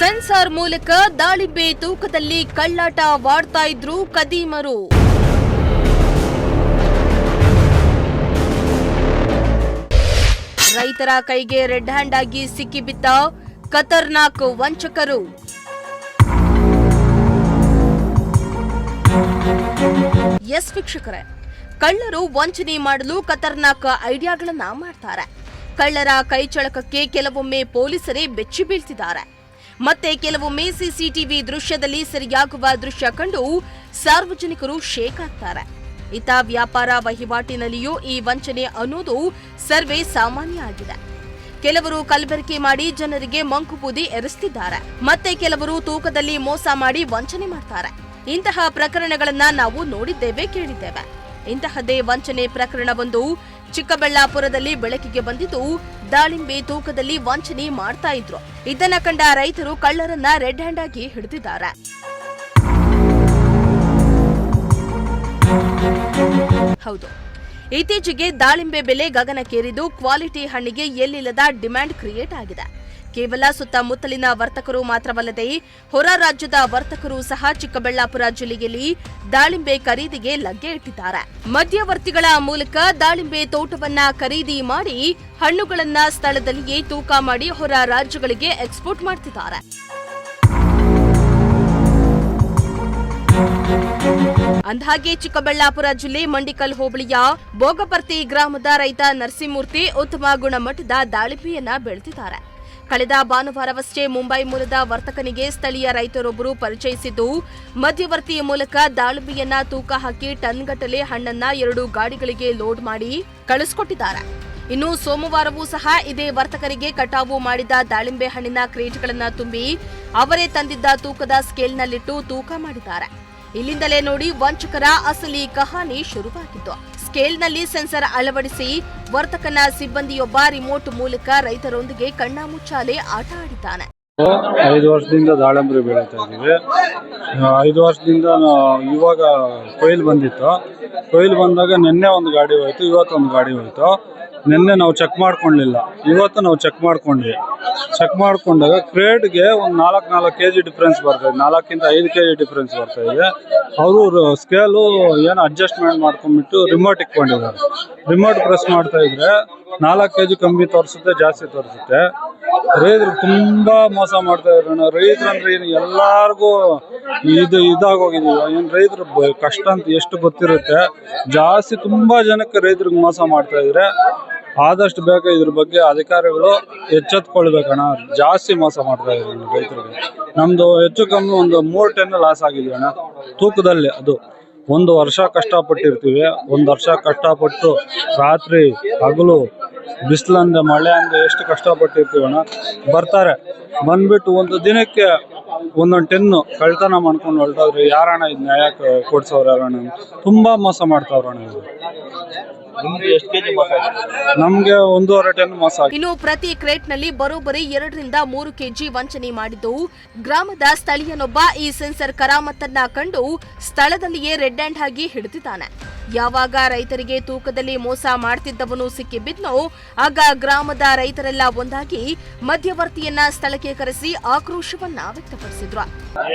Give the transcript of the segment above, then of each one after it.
Sensor ಮೂಲಕ ದಾಳಿಂಬೆ ತೂಕದಲ್ಲಿ ಕಳ್ಳಾಟ ವಾಡ್ತಾ ಇದ್ರು ಕದೀಮರು. ರೈತರ ಕೈಗೆ ರೆಡ್ ಹ್ಯಾಂಡ್ ಆಗಿ ಸಿಕ್ಕಿಬಿದ್ದ ಖತರ್ನಾಕ್ ವಂಚಕರು. ಎಸ್ ವೀಕ್ಷಕರೇ, ಕಳ್ಳರು ವಂಚನೆ ಮಾಡಲು ಖತರ್ನಾಕ್ ಐಡಿಯಾಗಳನ್ನ ಮಾಡ್ತಾರೆ. ಕಳ್ಳರ ಕೈಚಳಕಕ್ಕೆ ಕೆಲವೊಮ್ಮೆ ಪೊಲೀಸರೇ ಬೆಚ್ಚಿ ಬೀಳ್ತಿದ್ದಾರೆ. ಮತ್ತೆ ಕೆಲವೊಮ್ಮೆ ಸಿಸಿಟಿವಿ ದೃಶ್ಯದಲ್ಲಿ ಸರಿಯಾಗುವ ದೃಶ್ಯ ಕಂಡು ಸಾರ್ವಜನಿಕರು ಶೇಕ್ ಆಗ್ತಾರೆ. ಇತ ವ್ಯಾಪಾರ ವಹಿವಾಟಿನಲ್ಲಿಯೂ ಈ ವಂಚನೆ ಅನ್ನೋದು ಸರ್ವೇ ಸಾಮಾನ್ಯ ಆಗಿದೆ. ಕೆಲವರು ಕಲಬೆರಕೆ ಮಾಡಿ ಜನರಿಗೆ ಮಂಕುಬೂದಿ ಎರಸ್ತಿದ್ದಾರೆ. ಮತ್ತೆ ಕೆಲವರು ತೂಕದಲ್ಲಿ ಮೋಸ ಮಾಡಿ ವಂಚನೆ ಮಾಡ್ತಾರೆ. ಇಂತಹ ಪ್ರಕರಣಗಳನ್ನ ನಾವು ನೋಡಿದ್ದೇವೆ, ಕೇಳಿದ್ದೇವೆ. ಇಂತಹದ್ದೇ ವಂಚನೆ ಪ್ರಕರಣವೊಂದು ಚಿಕ್ಕಬಳ್ಳಾಪುರದಲ್ಲಿ ಬೆಳಕಿಗೆ ಬಂದಿದ್ದು, ದಾಳಿಂಬೆ ತೂಕದಲ್ಲಿ ವಂಚನೆ ಮಾಡ್ತಾ ಇದ್ರು. ಇದನ್ನ ಕಂಡ ರೈತರು ಕಳ್ಳರನ್ನ ರೆಡ್ ಹ್ಯಾಂಡ್ ಆಗಿ ಹಿಡಿದಿದ್ದಾರೆ. ಹೌದು, ಇತ್ತೀಚೆಗೆ ದಾಳಿಂಬೆ ಬೆಲೆ ಗಗನಕ್ಕೇರಿದ್ದು ಕ್ವಾಲಿಟಿ ಹಣ್ಣಿಗೆ ಎಲ್ಲಿಲ್ಲದ ಡಿಮ್ಯಾಂಡ್ ಕ್ರಿಯೇಟ್ ಆಗಿದೆ. ಕೇವಲ ಸುತ್ತಮುತ್ತಲಿನ ವರ್ತಕರು ಮಾತ್ರವಲ್ಲದೆ ಹೊರ ರಾಜ್ಯದ ವರ್ತಕರು ಸಹ ಚಿಕ್ಕಬಳ್ಳಾಪುರ ಜಿಲ್ಲೆಯಲ್ಲಿ ದಾಳಿಂಬೆ ಖರೀದಿಗೆ ಲಗ್ಗೆ ಇಟ್ಟಿದ್ದಾರೆ. ಮಧ್ಯವರ್ತಿಗಳ ಮೂಲಕ ದಾಳಿಂಬೆ ತೋಟವನ್ನ ಖರೀದಿ ಮಾಡಿ ಹಣ್ಣುಗಳನ್ನ ಸ್ಥಳದಲ್ಲಿಯೇ ತೂಕ ಮಾಡಿ ಹೊರ ರಾಜ್ಯಗಳಿಗೆ ಎಕ್ಸ್ಪೋರ್ಟ್ ಮಾಡ್ತಿದ್ದಾರೆ. ಅಂದಹಾಗೆ ಚಿಕ್ಕಬಳ್ಳಾಪುರ ಜಿಲ್ಲೆ ಮಂಡಿಕಲ್ ಹೋಬಳಿಯ ಬೋಗಪರ್ತಿ ಗ್ರಾಮದ ರೈತ ನರಸಿಂಹಮೂರ್ತಿ ಉತ್ತಮ ಗುಣಮಟ್ಟದ ದಾಳಿಂಬೆಯನ್ನ ಬೆಳೆದಿದ್ದಾರೆ. ಕಳೆದ ಭಾನುವಾರವಷ್ಟೇ ಮುಂಬೈ ಮೂಲದ ವರ್ತಕನಿಗೆ ಸ್ಥಳೀಯ ರೈತರೊಬ್ಬರು ಪರಿಚಯಿಸಿದ್ದು, ಮಧ್ಯವರ್ತಿಯ ಮೂಲಕ ದಾಳಿಂಬೆಯನ್ನ ತೂಕ ಹಾಕಿ ಟನ್ಗಟ್ಟಲೆ ಹಣ್ಣನ್ನ 2 ಗಾಡಿಗಳಿಗೆ ಲೋಡ್ ಮಾಡಿ ಕಳಿಸಿಕೊಟ್ಟಿದ್ದಾರೆ. ಇನ್ನು ಸೋಮವಾರವೂ ಸಹ ಇದೇ ವರ್ತಕರಿಗೆ ಕಟಾವು ಮಾಡಿದ ದಾಳಿಂಬೆ ಹಣ್ಣಿನ ಕ್ರೇಟ್ಗಳನ್ನ ತುಂಬಿ ಅವರೇ ತಂದಿದ್ದ ತೂಕದ ಸ್ಕೇಲ್ನಲ್ಲಿಟ್ಟು ತೂಕ ಮಾಡಿದ್ದಾರೆ. ಇಲ್ಲಿಂದಲೇ ನೋಡಿ ವಂಚಕರ ಅಸಲಿ ಕಹಾನಿ ಶುರುವಾಗಿತ್ತು. ಸ್ಕೇಲ್ನಲ್ಲಿ ಸೆನ್ಸರ್ ಅಳವಡಿಸಿ ವರ್ತಕನ ಸಿಬ್ಬಂದಿಯೊಬ್ಬ ರಿಮೋಟ್ ಮೂಲಕ ರೈತರೊಂದಿಗೆ ಕಣ್ಣಾಮುಚ್ಚಾಲೆ ಆಟ ಆಡಿದ್ದಾನೆ. 5 ವರ್ಷದಿಂದ ದಾಳಿಂಬೆ ಬೆಳೀತಾ ಇದ್ದೀವಿ. 5 ವರ್ಷದಿಂದ ಇವಾಗ ಕೊಯ್ಲು ಬಂದಿತ್ತು. ಕೊಯ್ಲು ಬಂದಾಗ ನಿನ್ನೆ ಒಂದು ಗಾಡಿ ಹೋಯ್ತು, ಇವತ್ತೊಂದು ಗಾಡಿ ಹೋಯ್ತು. ನಿನ್ನೆ ನಾವು ಚೆಕ್ ಮಾಡ್ಕೊಳ್ಳಿಲ್ಲ, ಇವತ್ತು ನಾವು ಚೆಕ್ ಮಾಡ್ಕೊಂಡ್ವಿ. ಚೆಕ್ ಮಾಡ್ಕೊಂಡಾಗ ಕ್ರೇಟ್ಗೆ ಒಂದು 4 kg ಡಿಫ್ರೆನ್ಸ್ ಬರ್ತಾ ಇದೆ, 4 5 kg ಡಿಫ್ರೆನ್ಸ್ ಬರ್ತಾ ಇದೆ. ಅವರು ಸ್ಕೇಲು ಏನು ಅಡ್ಜಸ್ಟ್ಮೆಂಟ್ ಮಾಡ್ಕೊಂಡ್ಬಿಟ್ಟು ರಿಮೋಟ್ ಇಟ್ಕೊಂಡಿದ್ದಾರೆ. ರಿಮೋಟ್ ಪ್ರೆಸ್ ಮಾಡ್ತಾ ಇದ್ರೆ 4 kg ಕಮ್ಮಿ ತೋರಿಸುತ್ತೆ, ಜಾಸ್ತಿ ತೋರಿಸುತ್ತೆ. ರೈತರು ತುಂಬಾ ಮೋಸ ಮಾಡ್ತಾ ಇದ್ರು. ರೈತರು ಅಂದ್ರೆ ಏನು ಎಲ್ಲಾರ್ಗು ಇದಾಗೋಗಿದೀವಿ. ಏನ್ ರೈತರು ಕಷ್ಟ ಅಂತ ಎಷ್ಟು ಗೊತ್ತಿರುತ್ತೆ. ಜಾಸ್ತಿ ತುಂಬಾ ಜನಕ್ಕೆ ರೈತರಿಗೆ ಮೋಸ ಮಾಡ್ತಾ ಇದ್ರೆ ಆದಷ್ಟು ಬೇಗ ಇದ್ರ ಬಗ್ಗೆ ಅಧಿಕಾರಿಗಳು ಎಚ್ಚೆತ್ಕೊಳ್ಬೇಕಣ್ಣ. ಜಾಸ್ತಿ ಮೋಸ ಮಾಡ್ತಾ ಇದ್ರು ರೈತರಿಗೆ. ನಮ್ದು ಹೆಚ್ಚು ಕಮ್ಮಿ ಒಂದು 3 ಟನ್ ಲಾಸ್ ಆಗಿದೆ ಅಣ್ಣ ತೂಕದಲ್ಲಿ. ಅದು 1 ವರ್ಷ ಕಷ್ಟಪಟ್ಟಿರ್ತೀವಿ. 1 ವರ್ಷ ಕಷ್ಟಪಟ್ಟು ರಾತ್ರಿ ಹಗಲು ಬಿಸಿಲಂದ ಮಳೆ ಅಂದ ಎಷ್ಟು ಕಷ್ಟಪಟ್ಟಿರ್ತೀವಣ್ಣ. ಬರ್ತಾರೆ, ಬಂದ್ಬಿಟ್ಟು ಒಂದು ದಿನಕ್ಕೆ 1 ಟನ್ ಕಳ್ತನ ಮಾಡ್ಕೊಂಡು ಹೊರಟೋದ್ರೆ ಯಾರಣ್ಣ ಇದು ನ್ಯಾಯ ಕೊಡ್ಸೋರು? ಯಾರಣ್ಣ ತುಂಬಾ ಮೋಸ ಮಾಡ್ತಾವ್ರಣ್ಣ. ಇದು ನಮ್ಗೆ 1.5 ಟನ್ ಮೋಸ. ಇನ್ನು ಪ್ರತಿ ಕ್ರೇಟ್ನಲ್ಲಿ ಬರೋಬ್ಬರಿ 2 ರಿಂದ 3 kg ವಂಚನೆ ಮಾಡಿದ್ದು, ಗ್ರಾಮದ ಸ್ಥಳೀಯನೊಬ್ಬ ಈ ಸೆನ್ಸರ್ ಕರಾಮತ್ತನ್ನ ಕಂಡು ಸ್ಥಳದಲ್ಲಿಯೇ ರೆಡ್ ಹ್ಯಾಂಡ್ ಆಗಿ ಹಿಡಿದಿದ್ದಾನೆ. ಯಾವಾಗ ರೈತರಿಗೆ ತೂಕದಲ್ಲಿ ಮೋಸ ಮಾಡ್ತಿದ್ದವನು ಸಿಕ್ಕಿಬಿದ್ನೋ ಆಗ ಗ್ರಾಮದ ರೈತರೆಲ್ಲ ಒಂದಾಗಿ ಮಧ್ಯವರ್ತಿಯನ್ನ ಸ್ಥಳಕ್ಕೆ ಕರೆಸಿ ಆಕ್ರೋಶವನ್ನ ವ್ಯಕ್ತಪಡಿಸಿದ್ರು.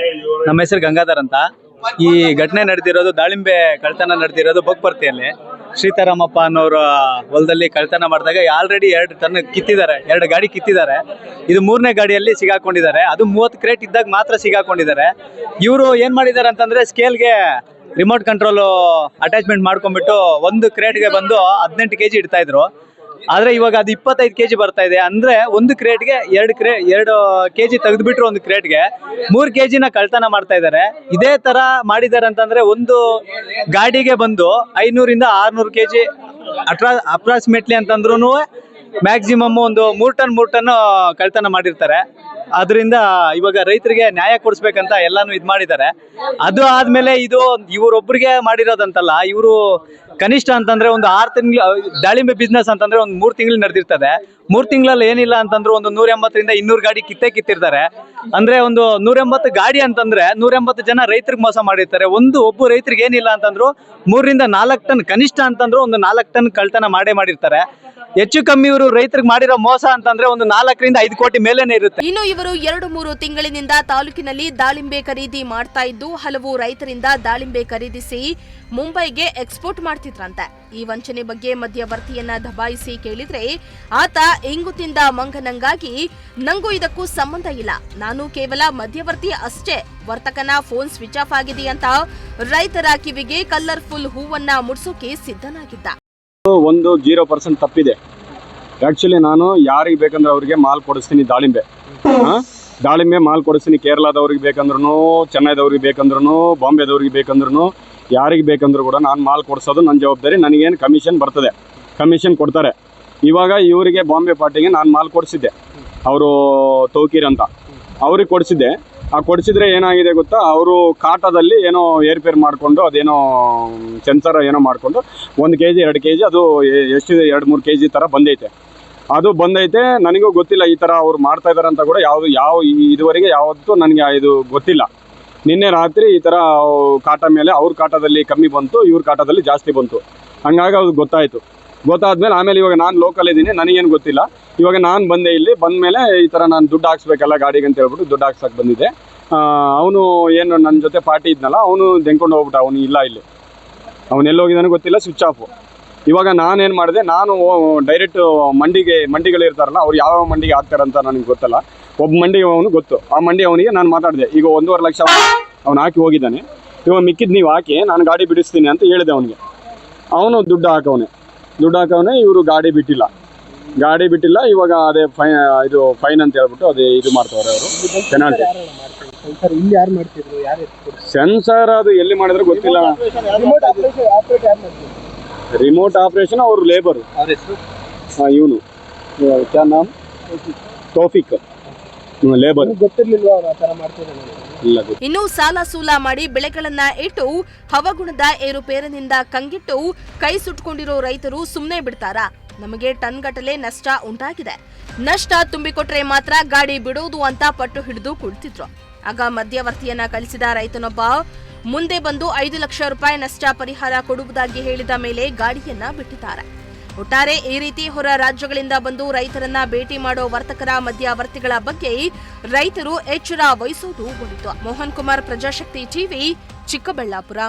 ನಮ್ಮ ಹೆಸರು ಗಂಗಾಧರ್ ಅಂತ. ಈ ಘಟನೆ ನಡೆದಿರೋದು ದಾಳಿಂಬೆ ಕಳ್ತನ ನಡೆದಿರೋದು ಬೋಗಪರ್ತಿಯಲ್ಲಿ. ಶ್ರೀತಾರಾಮಪ್ಪ ಅನ್ನೋರ ಹೊಲದಲ್ಲಿ ಕಳ್ತನ ಮಾಡಿದಾಗ ಆಲ್ರೆಡಿ 2 ಟನ್ ಕಿತ್ತಿದ್ದಾರೆ, 2 ಗಾಡಿ ಕಿತ್ತಿದ್ದಾರೆ. ಇದು 3ನೇ ಗಾಡಿಯಲ್ಲಿ ಸಿಗಾಕೊಂಡಿದ್ದಾರೆ. ಅದು 30 ಕ್ರೇಟ್ ಇದ್ದಾಗ ಮಾತ್ರ ಸಿಗಾಕೊಂಡಿದ್ದಾರೆ. ಇವರು ಏನ್ ಮಾಡಿದ್ದಾರೆ ಅಂತಂದ್ರೆ ಸ್ಕೇಲ್ಗೆ ರಿಮೋಟ್ ಕಂಟ್ರೋಲ್ ಅಟ್ಯಾಚ್ಮೆಂಟ್ ಮಾಡ್ಕೊಂಡ್ಬಿಟ್ಟು 1 ಕ್ರೇಟ್ಗೆ ಬಂದು 18 kg ಇಡ್ತಾ ಇದ್ರು. ಆದ್ರೆ ಇವಾಗ ಅದು 25 kg ಬರ್ತಾ ಇದೆ. ಅಂದ್ರೆ 1 ಕ್ರೇಟ್ಗೆ 2 kg ತೆಗೆದ್ಬಿಟ್ರು, 1 ಕ್ರೇಟ್ಗೆ 3 kg ನ ಕಳ್ತನ ಮಾಡ್ತಾ ಇದ್ದಾರೆ. ಇದೇ ತರ ಮಾಡಿದ್ದಾರೆ ಅಂತಂದ್ರೆ ಒಂದು ಗಾಡಿಗೆ ಬಂದು 500 ರಿಂದ 600 kg ಅಪ್ರಾಕ್ಸಿಮೇಟ್ಲಿ ಅಂತಂದ್ರೂ ಮ್ಯಾಕ್ಸಿಮಮ್ ಒಂದು 3 ಟನ್ ಕಳ್ತನ ಮಾಡಿರ್ತಾರೆ. ಅದರಿಂದ ಇವಾಗ ರೈತರಿಗೆ ನ್ಯಾಯ ಕೊಡಿಸ್ಬೇಕಂತ ಎಲ್ಲಾನು ಇದು ಮಾಡಿದ್ದಾರೆ. ಅದು ಆದ್ಮೇಲೆ ಇದು ಇವರೊಬ್ಬರಿಗೆ ಮಾಡಿರೋದಂತಲ್ಲ, ಇವರು ಕನಿಷ್ಠ ಅಂತಂದ್ರೆ ಒಂದು 6 ತಿಂಗಳು ದಾಳಿಂಬೆ ಬಿಸ್ನೆಸ್ ಅಂತಂದ್ರೆ ಒಂದು 3 ತಿಂಗಳು ನಡೆದಿರ್ತದೆ. 3 ತಿಂಗಳಲ್ಲಿ ಏನಿಲ್ಲ ಅಂತಂದ್ರು ಒಂದು 180ರಿಂದ 200 ಗಾಡಿ ಕಿತ್ತಿರ್ತಾರೆ. ಅಂದ್ರೆ ಒಂದು 180 ಗಾಡಿ ಅಂತಂದ್ರೆ 180 ಜನ ರೈತರಿಗೆ ಮೋಸ ಮಾಡಿರ್ತಾರೆ. ಒಬ್ಬ ರೈತರಿಗೆ ಏನಿಲ್ಲ ಅಂತಂದ್ರು 3 ರಿಂದ 4 ಟನ್ ಕನಿಷ್ಠ ಅಂತಂದ್ರು ಒಂದು 4 ಟನ್ ಕಳ್ತನ ಮಾಡಿರ್ತಾರೆ. ಹೆಚ್ಚು ಕಮ್ಮಿ ಇವರು ರೈತರಿಗೆ ಮಾಡಿರೋ ಮೋಸ ಅಂತಂದ್ರೆ ಒಂದು 4 ರಿಂದ 5 ಕೋಟಿ ಮೇಲೇನೆ ಇರುತ್ತೆ. ಇನ್ನು ಇವರು 2-3 ತಿಂಗಳಿನಿಂದ ತಾಲೂಕಿನಲ್ಲಿ ದಾಳಿಂಬೆ ಖರೀದಿ ಮಾಡ್ತಾ ಇದ್ದು ಹಲವು ರೈತರಿಂದ ದಾಳಿಂಬೆ ಖರೀದಿಸಿ ಮುಂಬೈಗೆ ಎಕ್ಸ್ಪೋರ್ಟ್ ಮಾಡ್ತಿದ್ರಂತೆ. ಈ ವಂಚನೆ ಬಗ್ಗೆ ಮಧ್ಯವರ್ತಿಯನ್ನ ದಬಾಯಿಸಿ ಕೇಳಿದ್ರೆ ಆತ ಇಂಗು ತಿಂದ ಮಂಗನಂಗಾಗಿ ನಂಗೂ ಇದಕ್ಕೂ ಸಂಬಂಧ ಇಲ್ಲ, ನಾನು ಕೇವಲ ಮಧ್ಯವರ್ತಿ ಅಷ್ಟೇ, ವರ್ತಕನ ಫೋನ್ ಸ್ವಿಚ್ ಆಫ್ ಆಗಿದೆ ಅಂತ ರೈತರ ಕಿವಿಗೆ ಕಲರ್ಫುಲ್ ಹೂವನ್ನ ಮುಡ್ಸೋಕೆ ಸಿದ್ಧನಾಗಿದ್ದ. ಒಂದು 0% ತಪ್ಪಿದೆ. ಆ್ಯಕ್ಚುಲಿ ನಾನು ಯಾರಿಗೆ ಬೇಕಂದ್ರೆ ಅವ್ರಿಗೆ ಮಾಲ್ ಕೊಡಿಸ್ತೀನಿ, ದಾಳಿಂಬೆ ಮಾಲ್ ಕೊಡಿಸ್ತೀನಿ. ಕೇರಳದವ್ರಿಗೆ ಬೇಕಂದ್ರೂ, ಚೆನ್ನೈದವ್ರಿಗೆ ಬೇಕಂದ್ರೂ, ಬಾಂಬೆದವ್ರಿಗೆ ಬೇಕಂದ್ರೂ, ಯಾರಿಗೆ ಬೇಕಂದ್ರೂ ಕೂಡ ನಾನು ಮಾಲ್ ಕೊಡಿಸೋದು ನನ್ನ ಜವಾಬ್ದಾರಿ. ನನಗೇನು ಕಮಿಷನ್ ಬರ್ತದೆ, ಕಮಿಷನ್ ಕೊಡ್ತಾರೆ. ಇವಾಗ ಇವರಿಗೆ ಬಾಂಬೆ ಪಾರ್ಟಿಗೆ ನಾನು ಮಾಲ್ ಕೊಡಿಸಿದ್ದೆ, ಅವರು ತೌಕೀರ್ ಅಂತ ಅವ್ರಿಗೆ ಕೊಡಿಸಿದ್ದೆ. ಆ ಕೊಡಿಸಿದ್ರೆ ಏನಾಗಿದೆ ಗೊತ್ತಾ, ಅವರು ಕಾಟದಲ್ಲಿ ಏನೋ ಏರ್ಪೇರ್ ಮಾಡಿಕೊಂಡು ಅದೇನೋ ಸೆನ್ಸರ್ ಏನೋ ಮಾಡಿಕೊಂಡು 1 kg 2 kg ಅದು ಎಷ್ಟಿದೆ 2-3 kg ಥರ ಬಂದೈತೆ. ಅದು ಬಂದೈತೆ, ನನಗೂ ಗೊತ್ತಿಲ್ಲ ಈ ಥರ ಅವ್ರು ಮಾಡ್ತಾ ಇದ್ದಾರೆ ಅಂತ ಕೂಡ ಇದುವರೆಗೆ ಯಾವತ್ತೂ ನನಗೆ ಇದು ಗೊತ್ತಿಲ್ಲ. ನಿನ್ನೆ ರಾತ್ರಿ ಈ ಥರ ಕಾಟ ಮೇಲೆ ಅವ್ರ ಕಾಟದಲ್ಲಿ ಕಮ್ಮಿ ಬಂತು, ಇವ್ರ ಕಾಟದಲ್ಲಿ ಜಾಸ್ತಿ ಬಂತು. ಹಂಗಾಗಿ ಅದು ಗೊತ್ತಾದ್ಮೇಲೆ ಆಮೇಲೆ ಇವಾಗ ನಾನು ಲೋಕಲ್ ಇದ್ದೀನಿ, ನನಗೇನು ಗೊತ್ತಿಲ್ಲ. ಇವಾಗ ನಾನು ಬಂದೆ, ಇಲ್ಲಿ ಬಂದಮೇಲೆ ಈ ಥರ ನಾನು ದುಡ್ಡು ಹಾಕ್ಸ್ಬೇಕಲ್ಲ ಗಾಡಿಗೆ ಅಂತ ಹೇಳ್ಬಿಟ್ಟು ದುಡ್ಡು ಹಾಕ್ಸಕ್ಕೆ ಬಂದಿದ್ದೆ. ಅವನು ಏನು ನನ್ನ ಜೊತೆ ಪಾರ್ಟಿ ಇದ್ನಲ್ಲ, ಅವನು ದೆಂಕೊಂಡು ಹೋಗ್ಬಿಟ್ಟ. ಅವನು ಇಲ್ಲ, ಇಲ್ಲಿ ಅವನು ಎಲ್ಲೋಗಿದ್ದಾನೆ ಗೊತ್ತಿಲ್ಲ, ಸ್ವಿಚ್ ಆಫು. ಇವಾಗ ನಾನೇನು ಮಾಡಿದೆ, ನಾನು ಡೈರೆಕ್ಟ್ ಮಂಡಿಗಳಿರ್ತಾರಲ್ಲ, ಅವ್ರು ಯಾವ ಮಂಡಿಗೆ ಹಾಕ್ತಾರಂತ ನನಗೆ ಗೊತ್ತಲ್ಲ. ಒಬ್ಬ ಮಂಡಿ ಅವನು ಗೊತ್ತು, ಆ ಮಂಡಿ ಅವನಿಗೆ ನಾನು ಮಾತಾಡಿದೆ. ಈಗ 1.5 ಲಕ್ಷ ಅವ್ನು ಹಾಕಿ ಹೋಗಿದ್ದಾನೆ. ಇವಾಗ ಮಿಕ್ಕಿದ್ದು ನೀವು ಹಾಕಿ ನಾನು ಗಾಡಿ ಬಿಡಿಸ್ತೀನಿ ಅಂತ ಹೇಳಿದೆ ಅವನಿಗೆ. ಅವನು ದುಡ್ಡು ಹಾಕವನೆ. ಇವರು ಗಾಡಿ ಬಿಟ್ಟಿಲ್ಲ. ಇವಾಗ ಅದೇ ಫೈನ್ ಅಂತ ಹೇಳ್ಬಿಟ್ಟು ಅದೇ ಇದು ಮಾಡ್ತವ್ರೆ ಅವರು, ಪೆನಾಲ್ಟಿ. ಸೆನ್ಸರ್ ಅದು ಎಲ್ಲಿ ಮಾಡಿದ್ರೆ ಗೊತ್ತಿಲ್ಲ. ರಿಮೋಟ್ ಆಪರೇಷನ್ ಅವರು ಲೇಬರ್, ಇವನು ತೌಫಿಕ್ ಲೇಬರ್. ಇನ್ನು ಸಾಲ ಸೂಲ ಮಾಡಿ ಬೆಳೆಗಳನ್ನ ಇಟ್ಟು ಹವಾಗುಣದ ಏರುಪೇರಿನಿಂದ ಕಂಗಿಟ್ಟು ಕೈ ಸುಟ್ಕೊಂಡಿರೋ ರೈತರು ಸುಮ್ಮನೆ ಬಿಡ್ತಾರಾ? ನಮಗೆ ಟನ್ ಗಟ್ಟಲೆ ನಷ್ಟ ಉಂಟಾಗಿದೆ, ನಷ್ಟ ತುಂಬಿಕೊಟ್ರೆ ಮಾತ್ರ ಗಾಡಿ ಬಿಡೋದು ಅಂತ ಪಟ್ಟು ಹಿಡಿದು ಕುಳಿತಿದ್ರು. ಆಗ ಮಧ್ಯವರ್ತಿಯನ್ನ ಕಳಿಸಿದ ರೈತನೊಬ್ಬ ಮುಂದೆ ಬಂದು 5 ಲಕ್ಷ ರೂಪಾಯಿ ನಷ್ಟ ಪರಿಹಾರ ಕೊಡುವುದಾಗಿ ಹೇಳಿದ ಮೇಲೆ ಗಾಡಿಯನ್ನ ಬಿಟ್ಟಿದ್ದಾರೆ. ಒಟ್ಟಾರೆ ಈ ರೀತಿ ಹೊರ ರಾಜ್ಯಗಳಿಂದ ಬಂದು ರೈತರನ್ನ ಭೇಟಿ ಮಾಡೋ ವರ್ತಕರ ಮಧ್ಯವರ್ತಿಗಳ ಬಗ್ಗೆ ರೈತರು ಎಚ್ಚರ ವಹಿಸುವುದು ಒಳಿತು. ಮೋಹನ್ ಕುಮಾರ್, ಪ್ರಜಾಶಕ್ತಿ ಟಿವಿ, ಚಿಕ್ಕಬಳ್ಳಾಪುರ.